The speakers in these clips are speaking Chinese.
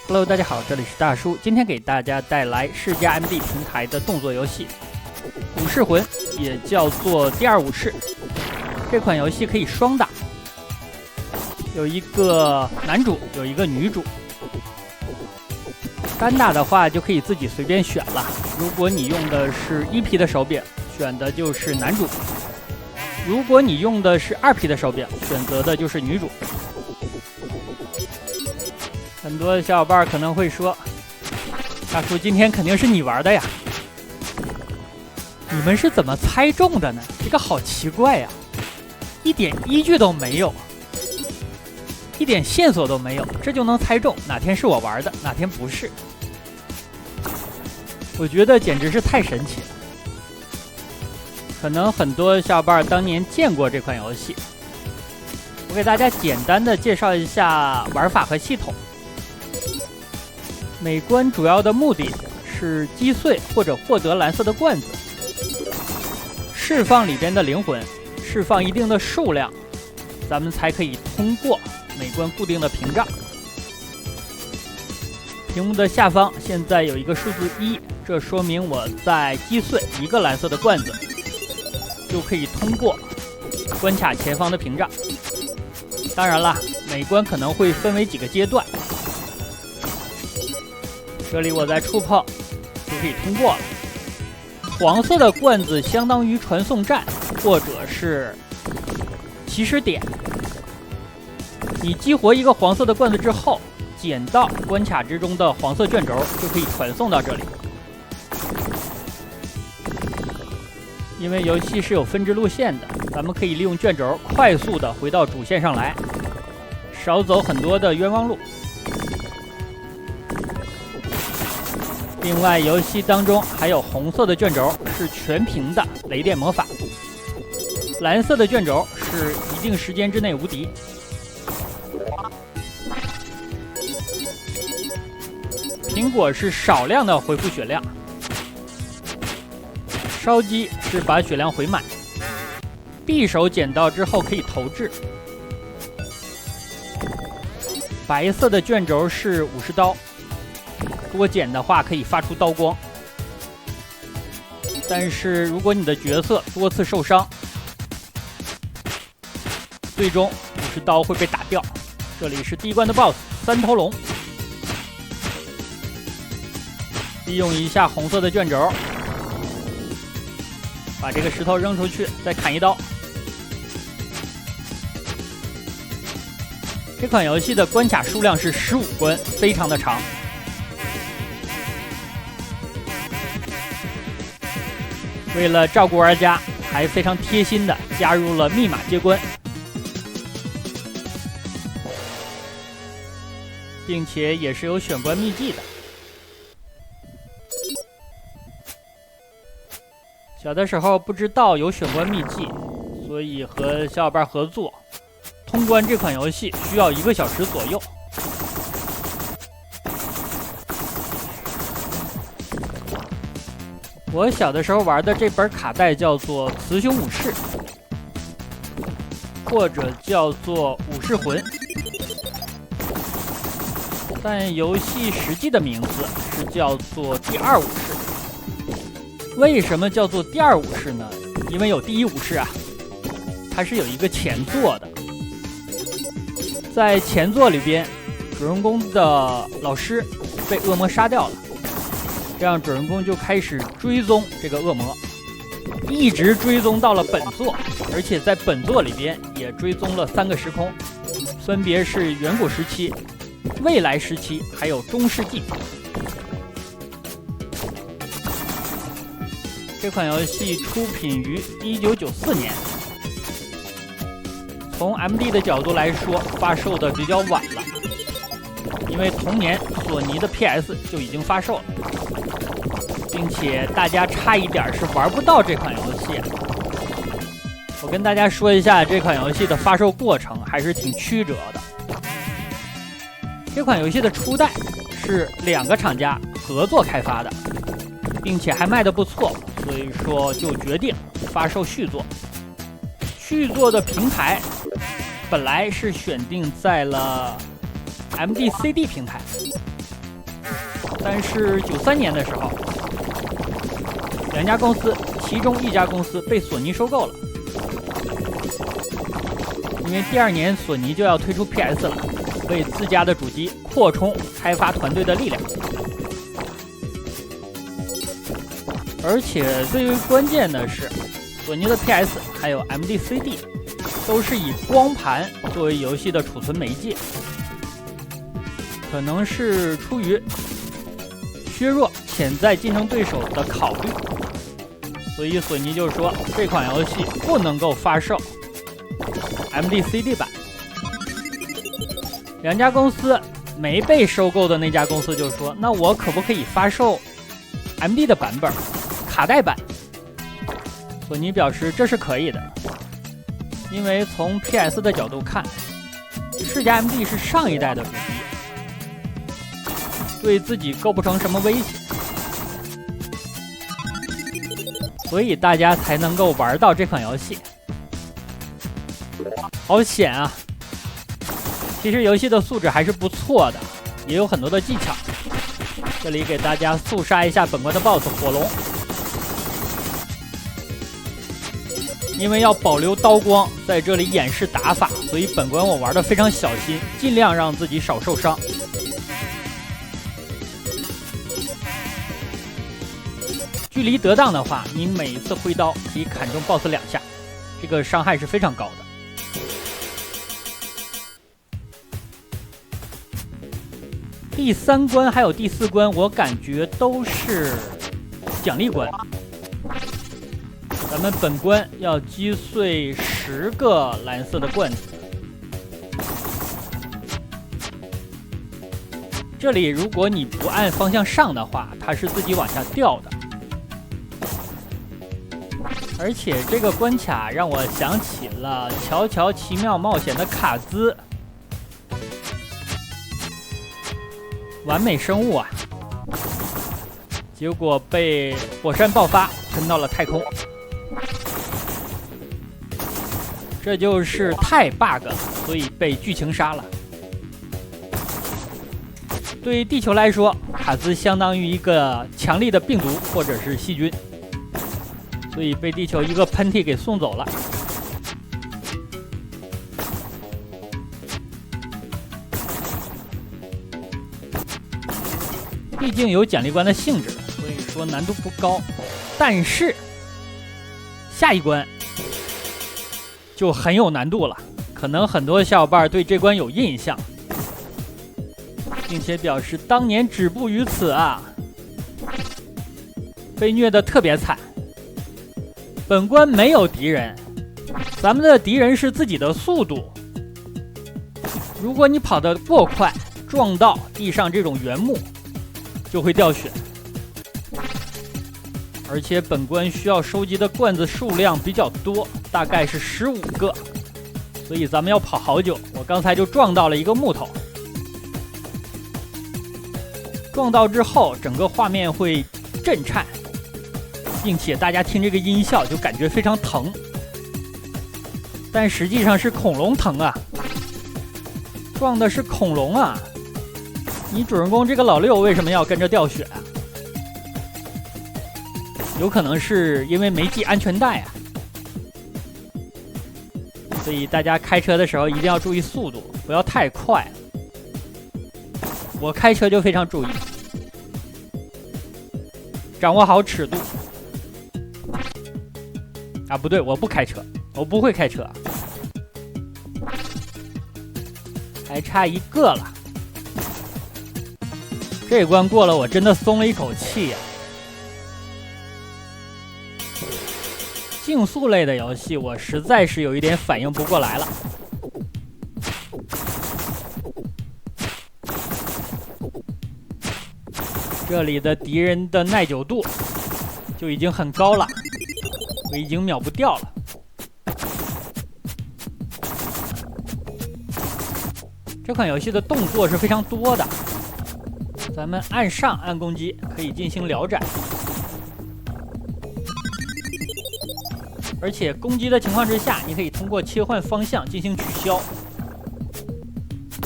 Hello， 大家好，这里是大叔，今天给大家带来世嘉 MD 平台的动作游戏《武士魂》，也叫做第二武士。这款游戏可以双打，有一个男主，有一个女主。单打的话就可以自己随便选了。如果你用的是1P 的手柄，选的就是男主；如果你用的是2P 的手柄，选择的就是女主。很多小伙伴可能会说，大叔今天肯定是你玩的呀，你们是怎么猜中的呢？这个好奇怪呀，一点依据都没有，一点线索都没有，这就能猜中哪天是我玩的，哪天不是。我觉得简直是太神奇了。可能很多小伙伴当年见过这款游戏，我给大家简单的介绍一下玩法和系统。每关主要的目的是击碎或者获得蓝色的罐子，释放里边的灵魂，释放一定的数量，咱们才可以通过每关固定的屏障。屏幕的下方现在有一个数字1，这说明我在击碎一个蓝色的罐子，就可以通过关卡前方的屏障。当然了，每关可能会分为几个阶段。这里我再触碰就可以通过了。黄色的罐子相当于传送站或者是起始点，你激活一个黄色的罐子之后，捡到关卡之中的黄色卷轴就可以传送到这里。因为游戏是有分支路线的，咱们可以利用卷轴快速的回到主线上来，少走很多的冤枉路。另外，游戏当中还有红色的卷轴是全屏的雷电魔法，蓝色的卷轴是一定时间之内无敌。苹果是少量的回复血量，烧鸡是把血量回满，匕首捡到之后可以投掷。白色的卷轴是武士刀，多捡的话可以发出刀光，但是如果你的角色多次受伤，最终武士刀会被打掉。这里是第一关的 BOSS 三头龙，利用一下红色的卷轴，把这个石头扔出去，再砍一刀。这款游戏的关卡数量是15关，非常的长。为了照顾玩家，还非常贴心的加入了密码接关，并且也是有选关秘籍的。小的时候不知道有选关秘籍，所以和小伙伴合作通关这款游戏需要1个小时左右。我小的时候玩的这本卡带叫做《雌雄武士》，或者叫做《武士魂》，但游戏实际的名字是叫做第二武士。为什么叫做第二武士呢？因为有第一武士啊，它是有一个前作的。在前作里边，主人公的老师被恶魔杀掉了，这样主人公就开始追踪这个恶魔，一直追踪到了本作，而且在本作里边也追踪了3个时空，分别是远古时期、未来时期还有中世纪。这款游戏出品于1994年，从 MD 的角度来说，发售的比较晚了，因为同年索尼的 PS 就已经发售了，并且大家差一点是玩不到这款游戏。我跟大家说一下这款游戏的发售过程，还是挺曲折的。这款游戏的初代是2个厂家合作开发的，并且还卖得不错，所以说就决定发售续作。续作的平台本来是选定在了 MD CD 平台，但是93年的时候，两家公司，其中一家公司被索尼收购了，因为第2年索尼就要推出 PS 了，为自家的主机扩充开发团队的力量。而且最为关键的是，索尼的 PS 还有 MD-CD 都是以光盘作为游戏的储存媒介，可能是出于削弱潜在竞争对手的考虑，所以索尼就说这款游戏不能够发售 MD-CD 版。两家公司没被收购的那家公司就说，那我可不可以发售 MD 的版本，卡带版？索尼表示这是可以的，因为从 PS 的角度看，世嘉 MD 是上一代的主机，对自己构不成什么威胁，所以大家才能够玩到这款游戏。好险啊！其实游戏的素质还是不错的，也有很多的技巧。这里给大家速杀一下本关的 BOSS 火龙，因为要保留刀光，在这里演示打法，所以本关我玩的非常小心，尽量让自己少受伤。距离得当的话，你每一次挥刀可以砍中 BOSS 2下，这个伤害是非常高的。第3关还有第4关，我感觉都是奖励关。咱们本关要击碎10个蓝色的罐子。这里如果你不按方向上的话，它是自己往下掉的。而且这个关卡让我想起了《乔乔奇妙冒险》的卡兹。完美生物啊，结果被火山爆发喷到了太空，这就是太 bug 了，所以被剧情杀了。对地球来说，卡兹相当于一个强力的病毒或者是细菌，所以被地球一个喷嚏给送走了。毕竟有奖励关的性质，所以说难度不高。但是下一关就很有难度了，可能很多小伙伴对这关有印象，并且表示当年止步于此啊，被虐得特别惨。本关没有敌人，咱们的敌人是自己的速度。如果你跑得过快，撞到地上这种原木，就会掉血。而且本关需要收集的罐子数量比较多，大概是15个，所以咱们要跑好久。我刚才就撞到了一个木头，撞到之后整个画面会震颤，并且大家听这个音效就感觉非常疼，但实际上是恐龙疼啊，撞的是恐龙啊。你主人公这个老六为什么要跟着掉血啊？有可能是因为没系安全带啊。所以大家开车的时候一定要注意速度，不要太快。我开车就非常注意，掌握好尺度。啊，不对，我不开车，我不会开车。还差1个了。这关过了，我真的松了一口气呀！竞速类的游戏，我实在是有一点反应不过来了。这里的敌人的耐久度就已经很高了，我已经秒不掉了。这款游戏的动作是非常多的。咱们按上按攻击可以进行聊斩，而且攻击的情况之下，你可以通过切换方向进行取消，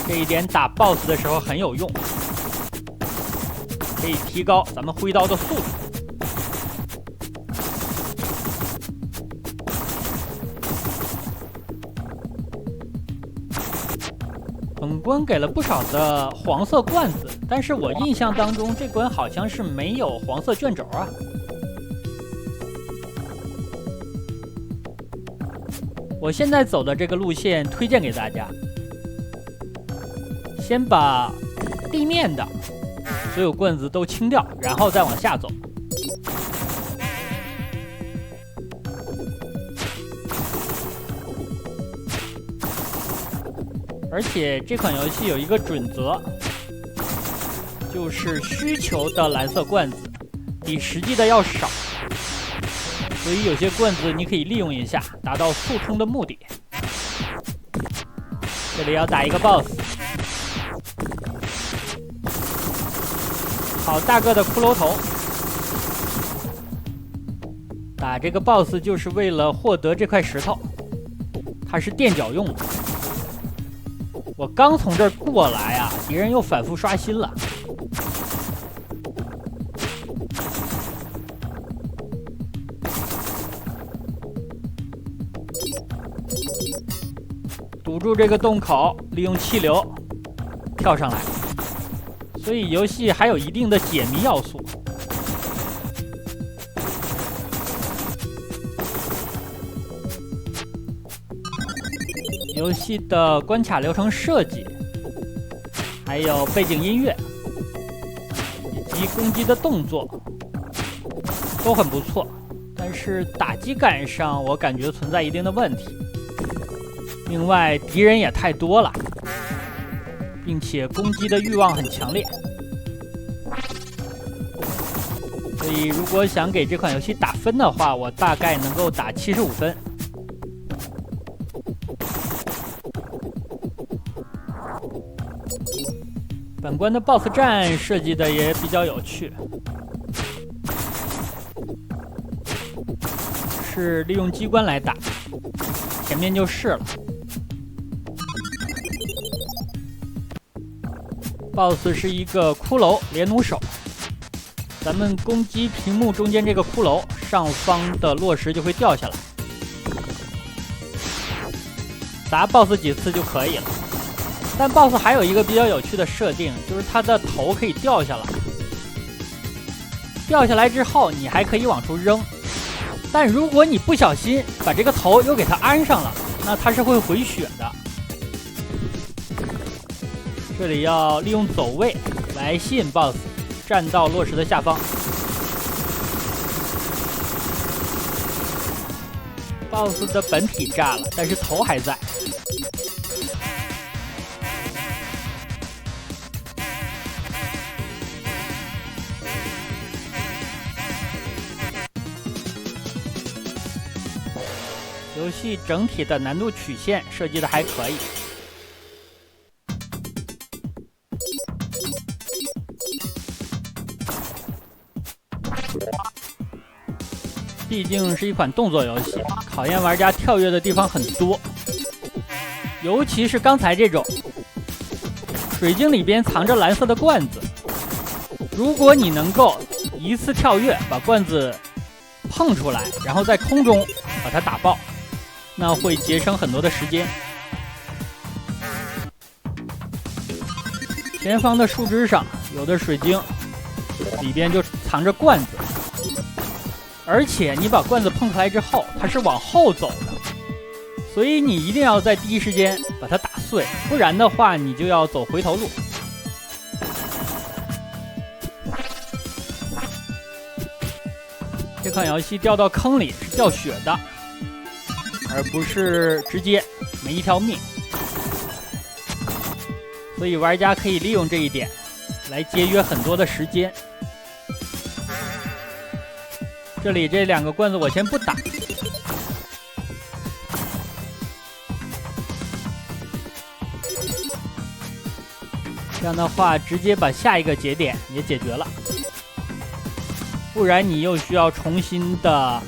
这一点打 BOSS 的时候很有用。可以提高咱们挥刀的速度。本关给了不少的黄色罐子，但是我印象当中这关好像是没有黄色卷轴啊。我现在走的这个路线推荐给大家，先把地面的所有罐子都清掉，然后再往下走。而且这款游戏有一个准则，就是需求的蓝色罐子比实际的要少，所以有些罐子你可以利用一下，达到速通的目的。这里要打一个 BOSS， 好大个的骷髅头。打这个 BOSS 就是为了获得这块石头，它是垫脚用的。我刚从这儿过来啊，敌人又反复刷新了。堵住这个洞口，利用气流跳上来，所以游戏还有一定的解谜要素。游戏的关卡流程设计，还有背景音乐，以及攻击的动作都很不错，但是打击感上我感觉存在一定的问题。另外，敌人也太多了，并且攻击的欲望很强烈，所以如果想给这款游戏打分的话，我大概能够打75分。本关的 BOSS 战设计的也比较有趣，是利用机关来打，前面就是了。BOSS 是一个骷髅连弩手，咱们攻击屏幕中间这个骷髅，上方的落石就会掉下来，砸 BOSS 几次就可以了。但 BOSS 还有一个比较有趣的设定，就是它的头可以掉下来，掉下来之后你还可以往出扔，但如果你不小心把这个头又给它安上了，那它是会回血的。这里要利用走位来吸引 BOSS 站到落石的下方。BOSS 的本体炸了，但是头还在。游戏整体的难度曲线设计的还可以。毕竟是一款动作游戏，考验玩家跳跃的地方很多，尤其是刚才这种水晶里边藏着蓝色的罐子，如果你能够一次跳跃把罐子碰出来，然后在空中把它打爆，那会节省很多的时间。前方的树枝上有的水晶里边就藏着罐子，而且你把罐子碰出来之后，它是往后走的，所以你一定要在第一时间把它打碎，不然的话你就要走回头路。这款游戏掉到坑里是掉血的，而不是直接没一条命，所以玩家可以利用这一点来节约很多的时间。这里这两个罐子我先不打，这样的话直接把下一个节点也解决了，不然你又需要重新的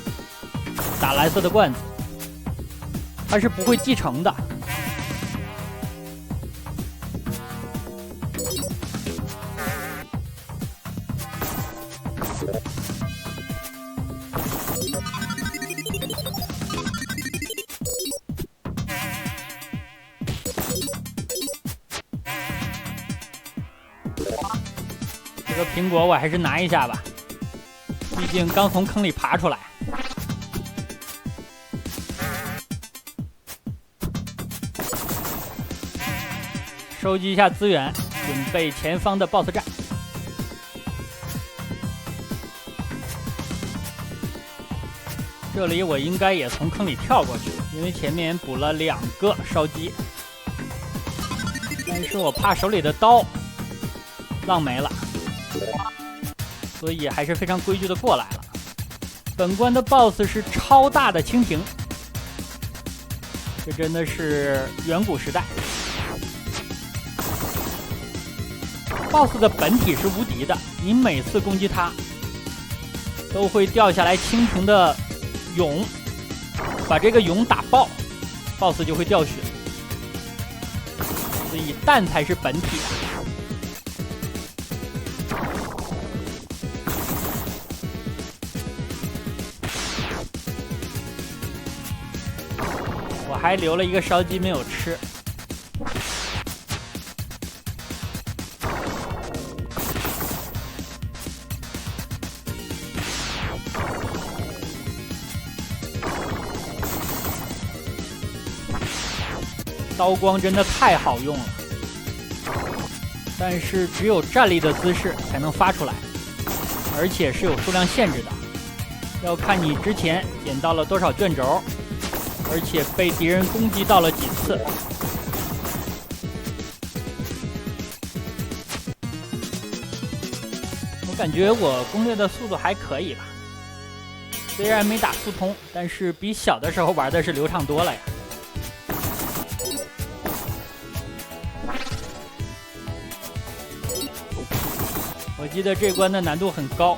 打蓝色的罐子，它是不会继承的。这个苹果我还是拿一下吧，毕竟刚从坑里爬出来。收集一下资源，准备前方的 BOSS 战。这里我应该也从坑里跳过去，因为前面补了2个烧鸡，但是我怕手里的刀浪没了，所以还是非常规矩的过来了。本关的 BOSS 是超大的蜻蜓，这真的是远古时代。BOSS 的本体是无敌的，你每次攻击它都会掉下来蜻蜓的蛹，把这个蛹打爆 ，BOSS 就会掉血。所以蛋才是本体啊。我还留了一个烧鸡没有吃。刀光真的太好用了，但是只有站立的姿势才能发出来，而且是有数量限制的，要看你之前捡到了多少卷轴，而且被敌人攻击到了几次。我感觉我攻略的速度还可以吧，虽然没打速通，但是比小的时候玩的是流畅多了呀。我记得这关的难度很高，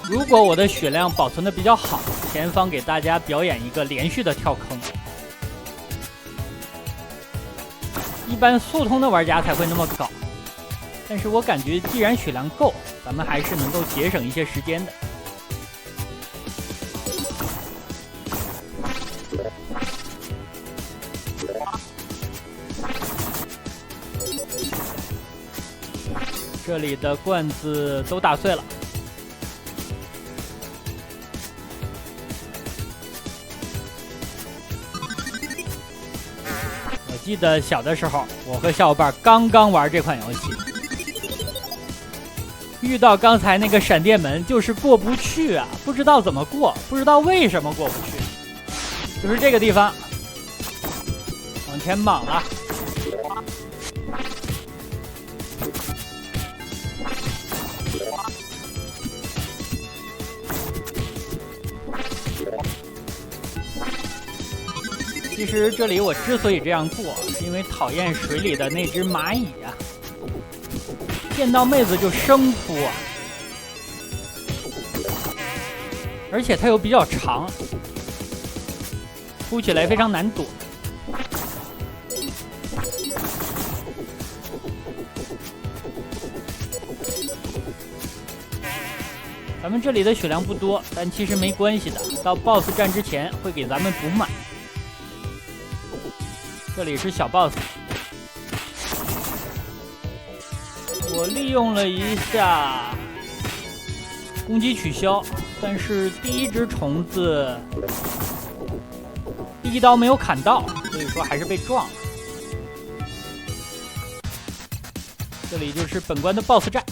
如果我的血量保存的比较好，前方给大家表演一个连续的跳坑。一般速通的玩家才会那么搞，但是我感觉既然血量够，咱们还是能够节省一些时间的。这里的罐子都打碎了。我记得小的时候，我和小伙伴刚刚玩这款游戏，遇到刚才那个闪电门就是过不去啊，不知道怎么过，不知道为什么过不去，就是这个地方，往前莽了。其实这里我之所以这样过，是因为讨厌水里的那只蚂蚁啊，见到妹子就生扑啊，而且它又比较长，扑起来非常难躲。咱们这里的血量不多，但其实没关系的，到 BOSS 战之前会给咱们补满。这里是小 BOSS， 我利用了一下攻击取消，但是第一只虫子第一刀没有砍到，所以说还是被撞了。这里就是本关的 BOSS 战，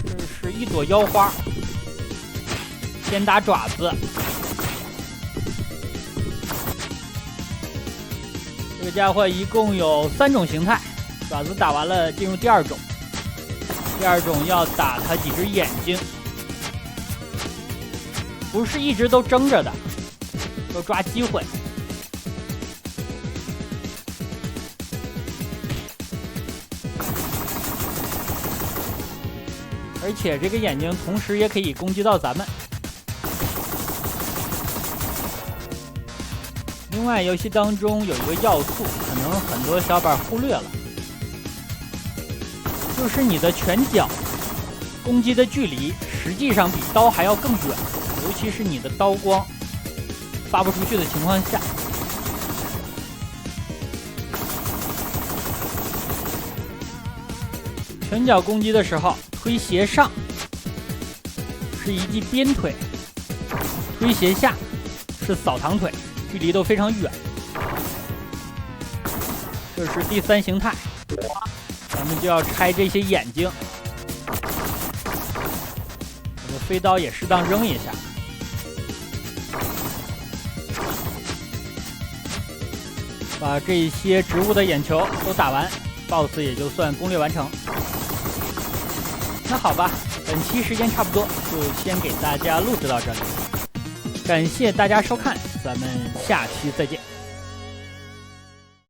这是一朵妖花，先打爪子。这个家伙一共有3种形态，爪子打完了进入第2种，第2种要打他几只眼睛，不是一直都睁着的，要抓机会。而且这个眼睛同时也可以攻击到咱们。另外，游戏当中有一个要素，可能很多小伙伴忽略了，就是你的拳脚攻击的距离实际上比刀还要更远，尤其是你的刀光发不出去的情况下。拳脚攻击的时候，推斜上是一记鞭腿，推斜下是扫堂腿，距离都非常远。这是第3形态，咱们就要拆这些眼睛。我的飞刀也适当扔一下。把这些植物的眼球都打完 ，BOSS 也就算攻略完成。那好吧，本期时间差不多，就先给大家录制到这里。感谢大家收看，咱们下期再见。